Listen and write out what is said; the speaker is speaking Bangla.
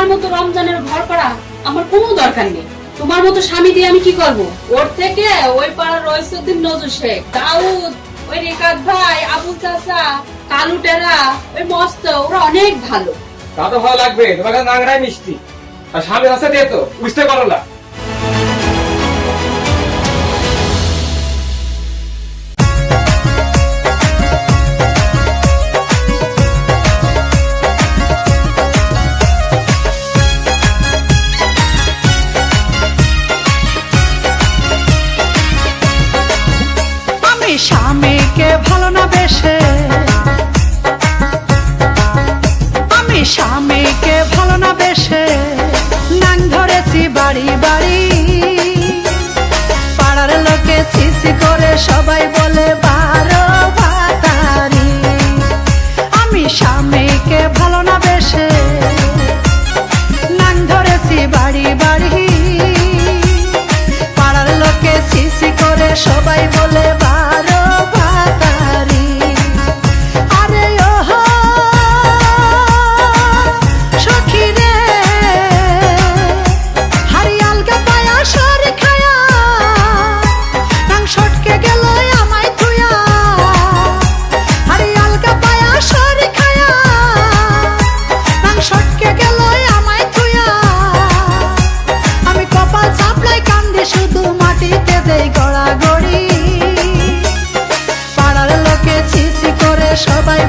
তোমার মতো রমজানের ঘর করা আমার কোনো দরকার নেই। তোমার মতো স্বামী দিয়ে আমি কি করব? ওর থেকে ওই পাড়ার রইসুদ্দিন, নজরুল শেখ, দাউদ, ওই রেখাত ভাই, আবুল চাচা, কালু টেরা, ওই মস্ত, ওরা অনেক ভালো। তা তো ভালো লাগবে, তোমার কাছে নাংরাই মিষ্টি। আর স্বামী আছে দিয়ে তো বুঝতে পারো না। স্বামীকে ভালো না বেশে, আমি স্বামীকে ভালো না বেশে নাং ধরেছি বাড়ি বাড়ি। পাড়ার লোকে সিসি করে সবাই বলে 12 ভাতারি। আমি স্বামীকে ভালো না বেশে নাং ধরেছি বাড়ি বাড়ি। পাড়ার লোকে সিসি করে সবাই বলে 12 ভাতারি। আরে ওহো সখী রে, হারিয়ালকা পায়া সর খায়া নাং সটকে গেল আমায় থুয়া। হারিয়ালকা পায়া সর খায়া নাং সটকে গেল আমায় থুয়া। আমি কপাল চাপলাই কান্দি শুধু মাটিতে দেই গড়াগড়ি। পাড়ার লোকে ছিছি করে সবাই